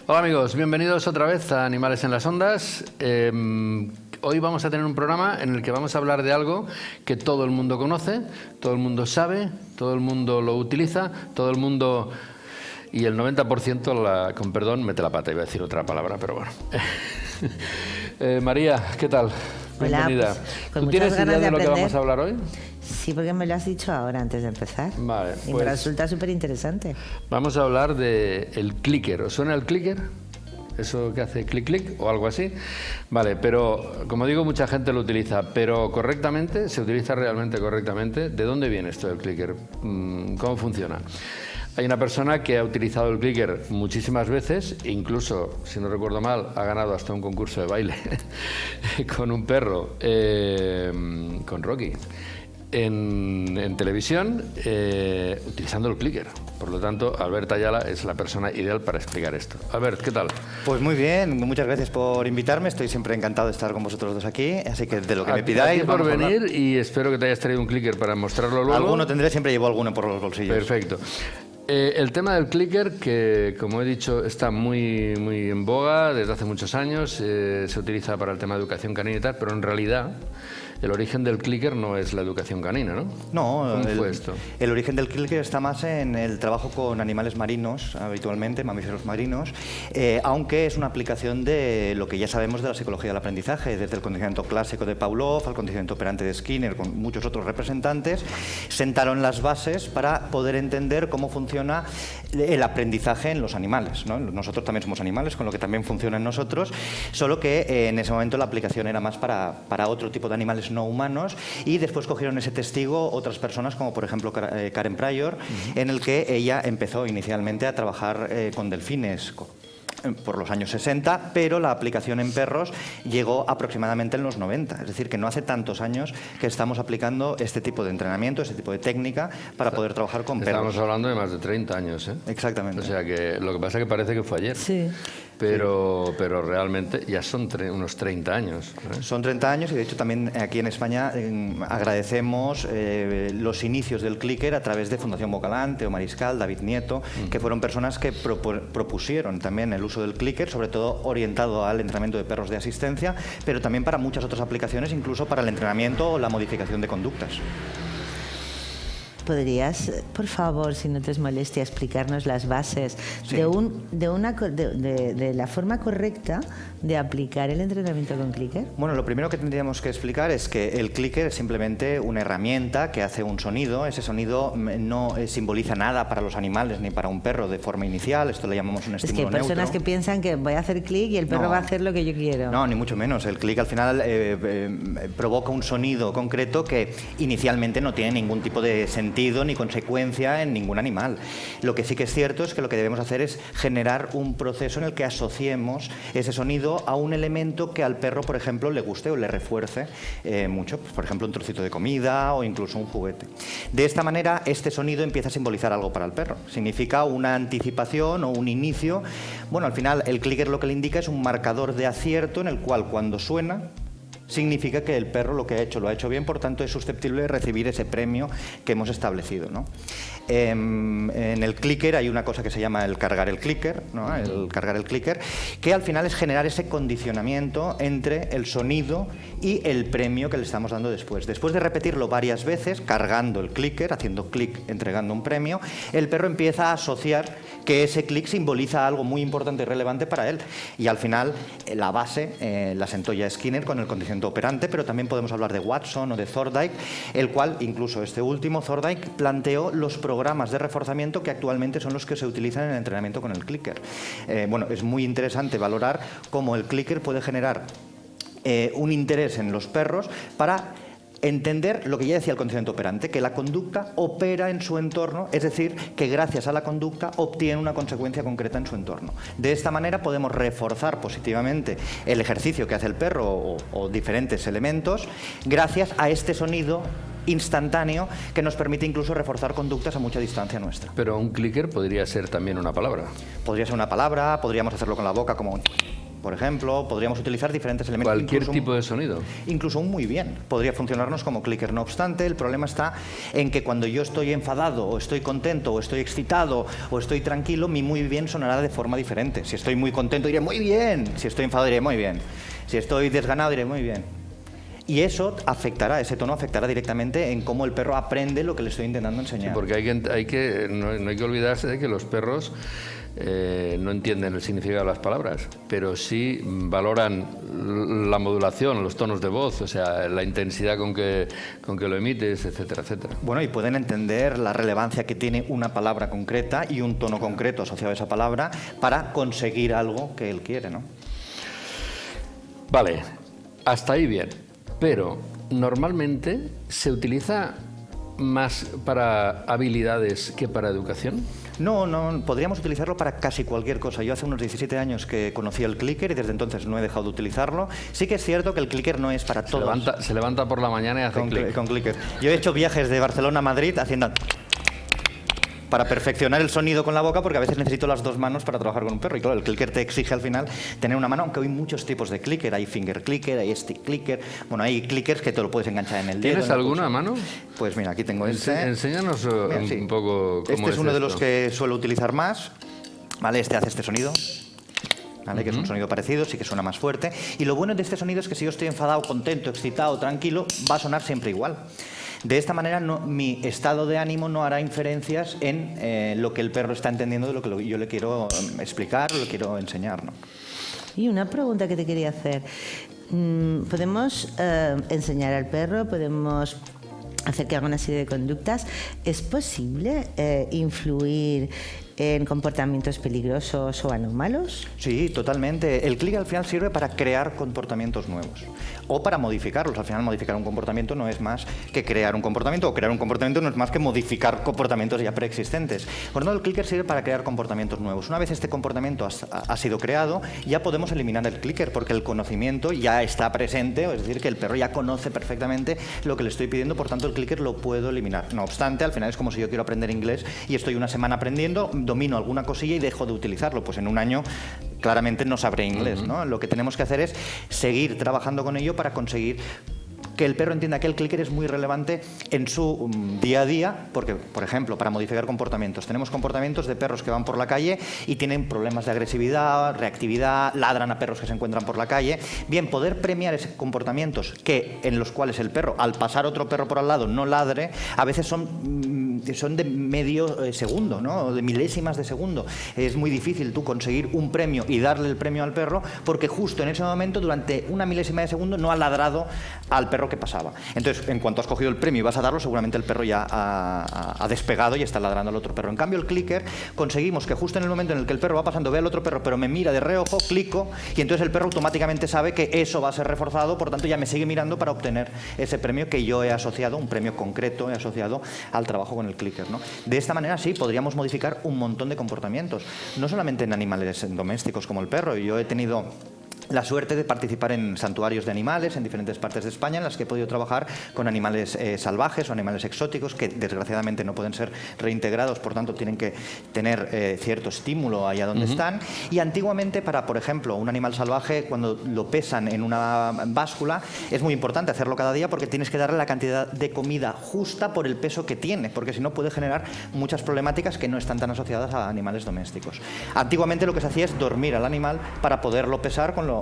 Hola amigos, bienvenidos otra vez a Animales en las Ondas. Hoy vamos a tener un programa en el que vamos a hablar de algo que todo el mundo conoce, todo el mundo sabe, todo el mundo lo utiliza, todo el mundo... Y el 90%, con perdón, mete la pata, iba a decir otra palabra, pero bueno. María, ¿qué tal? Hola, bienvenida. Pues ¿Tú tienes idea de lo que vamos a hablar hoy? Sí, porque me lo has dicho ahora antes de empezar. Vale, y me resulta súper interesante. Vamos a hablar del clicker. ¿Os suena el clicker? ¿Eso que hace clic clic o algo así? Vale, pero como digo, mucha gente lo utiliza, pero correctamente, ¿se utiliza realmente correctamente? ¿De dónde viene esto del clicker? ¿Cómo funciona? Hay una persona que ha utilizado el clicker muchísimas veces, incluso, si no recuerdo mal, ha ganado hasta un concurso de baile con un perro, con Rocky, en televisión, utilizando el clicker. Por lo tanto, Albert Ayala es la persona ideal para explicar esto. Albert, ¿qué tal? Pues muy bien, muchas gracias por invitarme. Estoy siempre encantado de estar con vosotros dos aquí, así que de lo que me pidáis... Gracias por venir y espero que te hayas traído un clicker para mostrarlo luego. Alguno tendré, siempre llevo alguno por los bolsillos. Perfecto. El tema del clicker, que como he dicho está muy en boga desde hace muchos años, se utiliza para el tema de educación canina y tal, pero en realidad el origen del clicker no es la educación canina, ¿no? No, ¿Cómo fue esto? El origen del clicker está más en el trabajo con animales marinos, habitualmente, mamíferos marinos, aunque es una aplicación de lo que ya sabemos de la psicología del aprendizaje, desde el condicionamiento clásico de Pavlov al condicionamiento operante de Skinner, con muchos otros representantes, sentaron las bases para poder entender cómo funciona el aprendizaje en los animales, ¿no? Nosotros también somos animales, con lo que también funciona en nosotros, solo que en ese momento la aplicación era más para otro tipo de animales no humanos, y después cogieron ese testigo otras personas, como por ejemplo Karen Pryor, en el que ella empezó inicialmente a trabajar con delfines por los años 60, pero la aplicación en perros llegó aproximadamente en los 90, es decir, que no hace tantos años que estamos aplicando este tipo de entrenamiento, este tipo de técnica para poder trabajar con perros. Estamos hablando de más de 30 años, ¿eh? Exactamente. O sea que lo que pasa es que parece que fue ayer. Sí. Pero realmente ya son unos 30 años. Son 30 años y de hecho también aquí en España agradecemos los inicios del clicker a través de Fundación Bocalán, Teo Mariscal, David Nieto, que fueron personas que propusieron también el uso del clicker, sobre todo orientado al entrenamiento de perros de asistencia, pero también para muchas otras aplicaciones, incluso para el entrenamiento o la modificación de conductas. ¿Podrías, por favor, si no te es molestia, explicarnos las bases de la forma correcta de aplicar el entrenamiento con clicker? Bueno, lo primero que tendríamos que explicar es que el clicker es simplemente una herramienta que hace un sonido. Ese sonido no simboliza nada para los animales ni para un perro de forma inicial. Esto le llamamos un estímulo neutro. Es que hay personas que piensan que voy a hacer clic y el perro va a hacer lo que yo quiero. No, ni mucho menos. El clic al final provoca un sonido concreto que inicialmente no tiene ningún tipo de sentido ni consecuencia en ningún animal. Lo que sí que es cierto es que lo que debemos hacer es generar un proceso en el que asociemos ese sonido a un elemento que al perro, por ejemplo, le guste o le refuerce mucho, pues, por ejemplo, un trocito de comida o incluso un juguete. De esta manera, este sonido empieza a simbolizar algo para el perro. Significa una anticipación o un inicio. Bueno, al final, el clicker lo que le indica es un marcador de acierto en el cual, cuando suena, significa que el perro lo que ha hecho lo ha hecho bien, por tanto es susceptible de recibir ese premio que hemos establecido, ¿no? En el clicker hay una cosa que se llama el cargar el clicker, ¿no? El cargar el clicker, que al final es generar ese condicionamiento entre el sonido y el premio que le estamos dando después. Después de repetirlo varias veces, cargando el clicker, haciendo clic, entregando un premio, el perro empieza a asociar que ese clic simboliza algo muy importante y relevante para él. Y al final, la base la sentó ya Skinner con el condicionamiento operante, pero también podemos hablar de Watson o de Thorndike, el cual, incluso este último, Thorndike, planteó los programas de reforzamiento que actualmente son los que se utilizan en el entrenamiento con el clicker. Bueno, es muy interesante valorar cómo el clicker puede generar un interés en los perros para entender lo que ya decía el condicionamiento operante, que la conducta opera en su entorno, es decir, que gracias a la conducta obtiene una consecuencia concreta en su entorno. De esta manera podemos reforzar positivamente el ejercicio que hace el perro o diferentes elementos gracias a este sonido instantáneo que nos permite incluso reforzar conductas a mucha distancia nuestra. Pero un clicker podría ser también una palabra. Podría ser una palabra, podríamos hacerlo con la boca como... por ejemplo, podríamos utilizar diferentes elementos. Cualquier tipo de sonido. Incluso un muy bien podría funcionarnos como clicker. No obstante, el problema está en que cuando yo estoy enfadado, o estoy contento, o estoy excitado, o estoy tranquilo, mi muy bien sonará de forma diferente. Si estoy muy contento diré muy bien, si estoy enfadado diré muy bien, si estoy desganado diré muy bien. Y eso afectará, ese tono afectará directamente en cómo el perro aprende lo que le estoy intentando enseñar. Sí, porque no hay que olvidarse de que los perros no entienden el significado de las palabras, pero sí valoran la modulación, los tonos de voz, o sea, la intensidad con que lo emites, etcétera, etcétera. Bueno, y pueden entender la relevancia que tiene una palabra concreta y un tono concreto asociado a esa palabra para conseguir algo que él quiere, ¿no? Vale, hasta ahí bien. Pero normalmente se utiliza más para habilidades que para educación. No, podríamos utilizarlo para casi cualquier cosa. Yo hace unos 17 años que conocí el clicker y desde entonces no he dejado de utilizarlo. Sí que es cierto que el clicker no es para todos. Se levanta por la mañana y hace clic. Con clicker. Yo he hecho viajes de Barcelona a Madrid haciendo... para perfeccionar el sonido con la boca, porque a veces necesito las dos manos para trabajar con un perro. Y claro, el clicker te exige al final tener una mano, aunque hay muchos tipos de clicker. Hay finger clicker, hay stick clicker. Bueno, hay clickers que te lo puedes enganchar en el dedo. ¿Tienes alguna a mano? Pues mira, aquí tengo este. Enséñanos un poco cómo Este es uno esto. De los que suelo utilizar más. ¿Vale? Este hace este sonido. ¿Vale? Que es un sonido parecido, sí que suena más fuerte. Y lo bueno de este sonido es que si yo estoy enfadado, contento, excitado, tranquilo, va a sonar siempre igual. De esta manera, mi estado de ánimo no hará inferencias en lo que el perro está entendiendo de lo que yo le quiero explicar o le quiero enseñar, ¿no? Y una pregunta que te quería hacer. ¿Podemos enseñar al perro? ¿Podemos hacer que haga una serie de conductas? ¿Es posible influir en comportamientos peligrosos o anómalos? Sí, totalmente. El clicker al final sirve para crear comportamientos nuevos o para modificarlos. Al final, modificar un comportamiento no es más que crear un comportamiento, o crear un comportamiento no es más que modificar comportamientos ya preexistentes. Por lo tanto, el clicker sirve para crear comportamientos nuevos. Una vez este comportamiento ha sido creado, ya podemos eliminar el clicker porque el conocimiento ya está presente, es decir, que el perro ya conoce perfectamente lo que le estoy pidiendo, por tanto, el clicker lo puedo eliminar. No obstante, al final es como si yo quiero aprender inglés y estoy una semana aprendiendo, domino alguna cosilla y dejo de utilizarlo, pues en un año claramente no sabré inglés, ¿no? Lo que tenemos que hacer es seguir trabajando con ello para conseguir que el perro entienda que el clicker es muy relevante en su día a día, porque, por ejemplo, para modificar comportamientos, tenemos comportamientos de perros que van por la calle y tienen problemas de agresividad, reactividad, ladran a perros que se encuentran por la calle. Bien, poder premiar esos comportamientos en los cuales el perro, al pasar otro perro por al lado, no ladre, a veces son de medio segundo, ¿no? O de milésimas de segundo. Es muy difícil tú conseguir un premio y darle el premio al perro porque justo en ese momento, durante una milésima de segundo, no ha ladrado al perro que pasaba. Entonces, en cuanto has cogido el premio y vas a darlo, seguramente el perro ya ha despegado y está ladrando al otro perro. En cambio, el clicker, conseguimos que justo en el momento en el que el perro va pasando, ve al otro perro, pero me mira de reojo, clico, y entonces el perro automáticamente sabe que eso va a ser reforzado, por tanto ya me sigue mirando para obtener ese premio que yo he asociado, un premio concreto he asociado al trabajo con el clicker, ¿no? De esta manera sí, podríamos modificar un montón de comportamientos, no solamente en animales domésticos como el perro. Yo he tenido la suerte de participar en santuarios de animales en diferentes partes de España, en las que he podido trabajar con animales salvajes o animales exóticos que desgraciadamente no pueden ser reintegrados, por tanto tienen que tener cierto estímulo allá donde están. Y antiguamente, para, por ejemplo, un animal salvaje, cuando lo pesan en una báscula, es muy importante hacerlo cada día porque tienes que darle la cantidad de comida justa por el peso que tiene, porque si no puede generar muchas problemáticas que no están tan asociadas a animales domésticos. Antiguamente lo que se hacía es dormir al animal para poderlo pesar con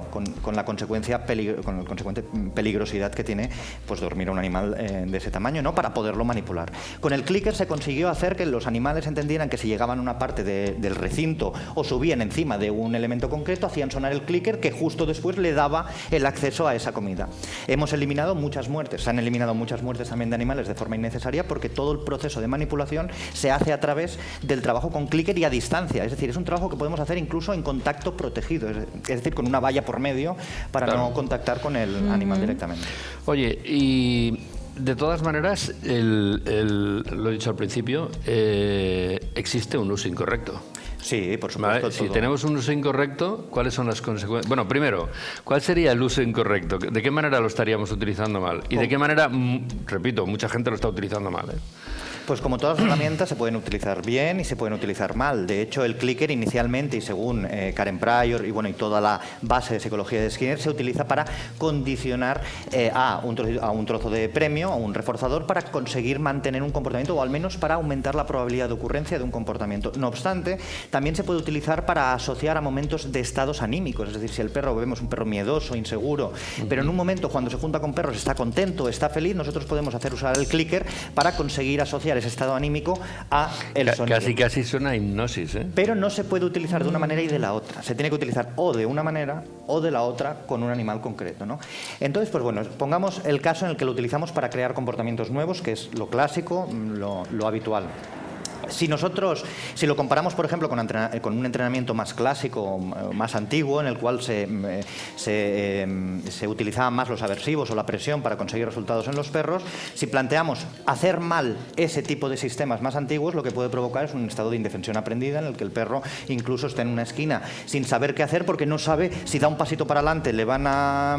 la consecuente peligrosidad que tiene, pues, dormir a un animal de ese tamaño, ¿no? Para poderlo manipular. Con el clicker se consiguió hacer que los animales entendieran que si llegaban a una parte del recinto o subían encima de un elemento concreto, hacían sonar el clicker que justo después le daba el acceso a esa comida. Hemos eliminado muchas muertes, se han eliminado muchas muertes también de animales de forma innecesaria, porque todo el proceso de manipulación se hace a través del trabajo con clicker y a distancia. Es decir, es un trabajo que podemos hacer incluso en contacto protegido, es decir, con una valla por medio para no contactar con el animal directamente. Oye, y de todas maneras, lo he dicho al principio, existe un uso incorrecto. Sí, por supuesto. Vale, si tenemos un uso incorrecto, ¿cuáles son las consecuencias? Bueno, primero, ¿cuál sería el uso incorrecto? ¿De qué manera lo estaríamos utilizando mal? Y de qué manera, repito, mucha gente lo está utilizando mal, ¿eh? Pues como todas las herramientas se pueden utilizar bien y se pueden utilizar mal. De hecho, el clicker inicialmente, y según Karen Pryor y toda la base de psicología de Skinner, se utiliza para condicionar a un trozo de premio, a un reforzador, para conseguir mantener un comportamiento o al menos para aumentar la probabilidad de ocurrencia de un comportamiento. No obstante, también se puede utilizar para asociar a momentos de estados anímicos. Es decir, si el perro, vemos un perro miedoso, inseguro, pero en un momento cuando se junta con perros está contento, está feliz, nosotros podemos hacer usar el clicker para conseguir asociar ese estado anímico a el sonido. Casi suena a hipnosis, ¿eh? Pero no se puede utilizar de una manera y de la otra. Se tiene que utilizar o de una manera o de la otra con un animal concreto, ¿no? Entonces, pues bueno, pongamos el caso en el que lo utilizamos para crear comportamientos nuevos, que es lo clásico, lo habitual. Si lo comparamos, por ejemplo, con un entrenamiento más clásico, más antiguo, en el cual se utilizaban más los aversivos o la presión para conseguir resultados en los perros, si planteamos hacer mal ese tipo de sistemas más antiguos, lo que puede provocar es un estado de indefensión aprendida en el que el perro incluso está en una esquina sin saber qué hacer porque no sabe si da un pasito para adelante le van a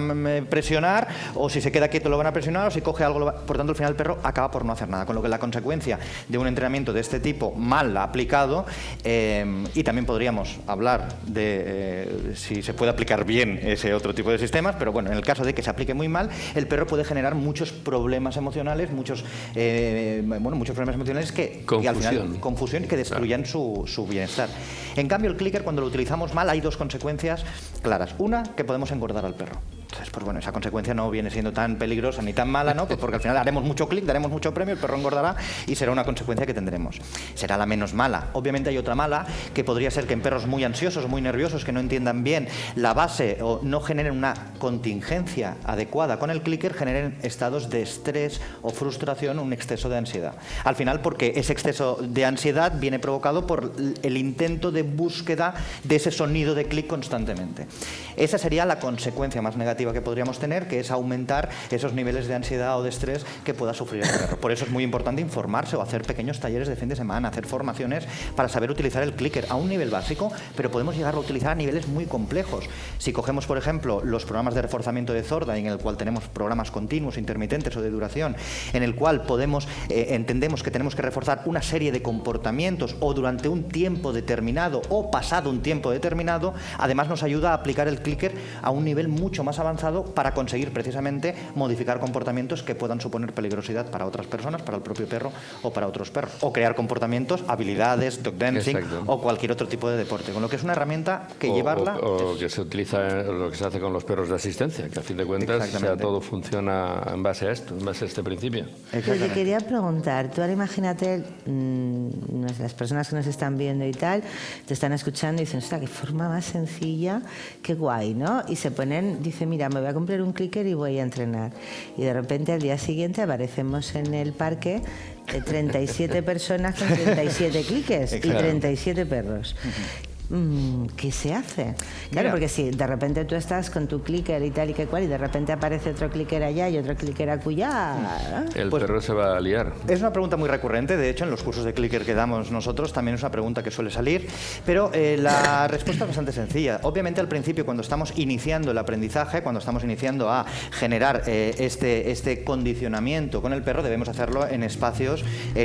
presionar, o si se queda quieto lo van a presionar, o si coge algo, por tanto al final el perro acaba por no hacer nada, con lo que la consecuencia de un entrenamiento de este tipo mal aplicado, y también podríamos hablar de si se puede aplicar bien ese otro tipo de sistemas, pero bueno, en el caso de que se aplique muy mal, el perro puede generar muchos problemas emocionales, muchos problemas emocionales que al final confusión, que destruyan su bienestar. En cambio, el clicker, cuando lo utilizamos mal, hay dos consecuencias claras. Una, que podemos engordar al perro. Entonces, pues bueno, esa consecuencia no viene siendo tan peligrosa ni tan mala, ¿no? Pues porque al final haremos mucho clic, daremos mucho premio, el perro engordará y será una consecuencia que tendremos. Será la menos mala. Obviamente hay otra mala, que podría ser que en perros muy ansiosos, muy nerviosos, que no entiendan bien la base o no generen una contingencia adecuada con el clicker, generen estados de estrés o frustración, un exceso de ansiedad. Al final, porque ese exceso de ansiedad viene provocado por el intento de búsqueda de ese sonido de clic constantemente. Esa sería la consecuencia más negativa que podríamos tener, que es aumentar esos niveles de ansiedad o de estrés que pueda sufrir el perro. Por eso es muy importante informarse o hacer pequeños talleres de fin de semana, hacer formaciones para saber utilizar el clicker a un nivel básico, pero podemos llegarlo a utilizar a niveles muy complejos. Si cogemos, por ejemplo, los programas de reforzamiento de Zorda, en el cual tenemos programas continuos, intermitentes o de duración, en el cual entendemos que tenemos que reforzar una serie de comportamientos o durante un tiempo determinado o pasado un tiempo determinado, además nos ayuda a aplicar el clicker a un nivel mucho más avanzado para conseguir precisamente modificar comportamientos que puedan suponer peligrosidad para otras personas, para el propio perro o para otros perros, o crear comportamientos, habilidades, dog dancing. Exacto. O cualquier otro tipo de deporte, con lo que es una herramienta que llevarla... O que se utiliza, lo que se hace con los perros de asistencia, que a fin de cuentas todo funciona en base a esto, en base a este principio. Te quería preguntar, tú ahora imagínate, las personas que nos están viendo y tal, te están escuchando y dicen, ostras, qué forma más sencilla, qué guay, ¿no? Y se ponen, dicen, mira, me voy a comprar un clicker y voy a entrenar. Y de repente al día siguiente aparecemos en el parque 37 personas con 37 clickers y 37 perros. ¿Qué se hace? Claro, porque si de repente tú estás con tu clicker y tal y que cual, y de repente aparece otro clicker allá y otro clicker acullá, el perro se va a liar. Es una pregunta muy recurrente, de hecho en los cursos de clicker que damos nosotros también es una pregunta que suele salir, pero la respuesta es bastante sencilla. Obviamente al principio, cuando estamos iniciando el aprendizaje, cuando estamos iniciando a generar este condicionamiento con el perro, debemos hacerlo en espacios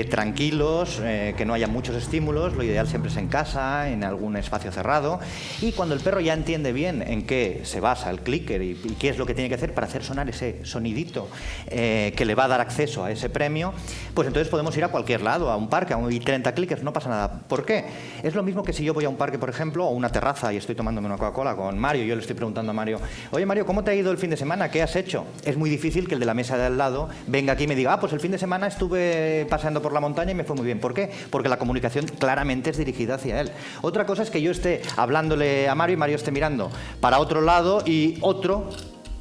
tranquilos, que no haya muchos estímulos. Lo ideal siempre es en casa, en algún espacio cerrado, y cuando el perro ya entiende bien en qué se basa el clicker y qué es lo que tiene que hacer para hacer sonar ese sonidito que le va a dar acceso a ese premio, pues entonces podemos ir a cualquier lado, a un parque, y 30 clickers, no pasa nada. ¿Por qué? Es lo mismo que si yo voy a un parque, por ejemplo, o una terraza y estoy tomándome una Coca-Cola con Mario, y yo le estoy preguntando a Mario, oye Mario, ¿cómo te ha ido el fin de semana? ¿Qué has hecho? Es muy difícil que el de la mesa de al lado venga aquí y me diga, pues el fin de semana estuve paseando por la montaña y me fue muy bien. ¿Por qué? Porque la comunicación claramente es dirigida hacia él. Otra cosa es que yo esté hablándole a Mario y Mario esté mirando para otro lado y otro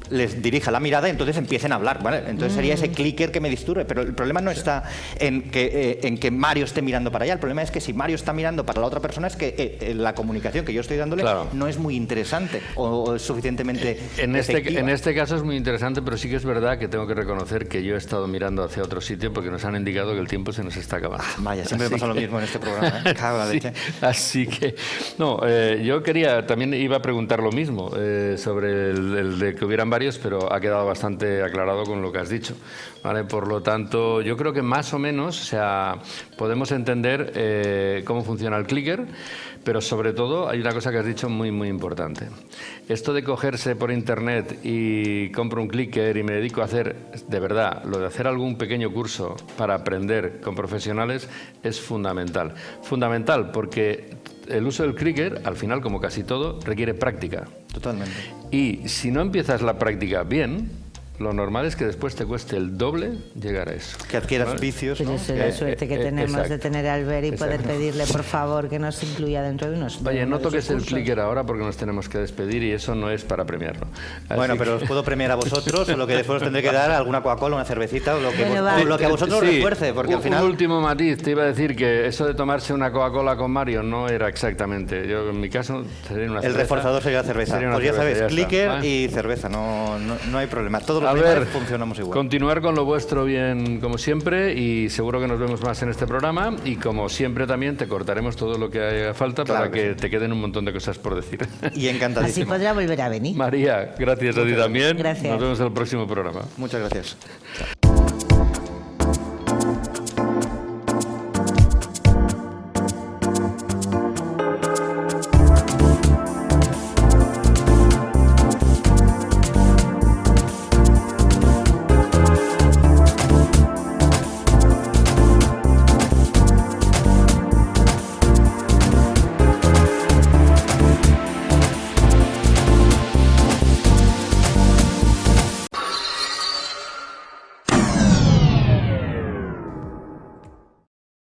les dirija la mirada y entonces empiecen a hablar, ¿vale? Entonces sería ese clicker que me disturbe, pero el problema no está en que Mario esté mirando para allá, el problema es que si Mario está mirando para la otra persona es que la comunicación que yo estoy dándole no es muy interesante o es suficientemente efectiva. En este caso es muy interesante, pero sí que es verdad que tengo que reconocer que yo he estado mirando hacia otro sitio porque nos han indicado que el tiempo se nos está acabando. Vaya, siempre me pasa lo mismo en este programa, ¿eh? Cago en la leche. Así que, no, yo también iba a preguntar lo mismo, sobre el de que hubieran varios, pero ha quedado bastante aclarado con lo que has dicho, ¿vale? Por lo tanto, yo creo que más o menos, o sea, podemos entender cómo funciona el clicker, pero sobre todo hay una cosa que has dicho muy, muy importante. Esto de cogerse por internet y compro un clicker y me dedico a hacer, de verdad, lo de hacer algún pequeño curso para aprender con profesionales es fundamental. Fundamental porque el uso del clicker, al final, como casi todo, requiere práctica. Totalmente. Y si no empiezas la práctica bien, lo normal es que después te cueste el doble llegar a eso. Que adquieras ¿vale? vicios, Pero ¿no? eso es la suerte que tenemos exacto. de tener a Albert y poder Exacto. pedirle, por favor, que nos incluya dentro de unos... Oye, de no uno de toques sus el cursos. clicker ahora porque nos tenemos que despedir y eso no es para premiarlo. Así Bueno, pero que- os puedo premiar a vosotros, o lo que después os tendré que dar, alguna Coca-Cola, una cervecita, o lo que, Bueno, va. lo que a vosotros os Sí, refuerce, porque al final... Un último matiz, te iba a decir que eso de tomarse una Coca-Cola con Mario no era exactamente. Yo, en mi caso, sería una El cerveza. reforzador sería la cerveza. Sería una Pues ya cerveza, sabes, ya está, clicker ¿vale? y cerveza, no hay problema. Todos los A demás ver, funcionamos igual. continuar con lo vuestro bien como siempre y seguro que nos vemos más en este programa y como siempre también te cortaremos todo lo que haga falta Claro para que que sí. te queden un montón de cosas por decir. Y Así encantadísimo. podrá volver a venir. María, gracias a ti también. Gracias. Nos vemos en el próximo programa. Muchas gracias.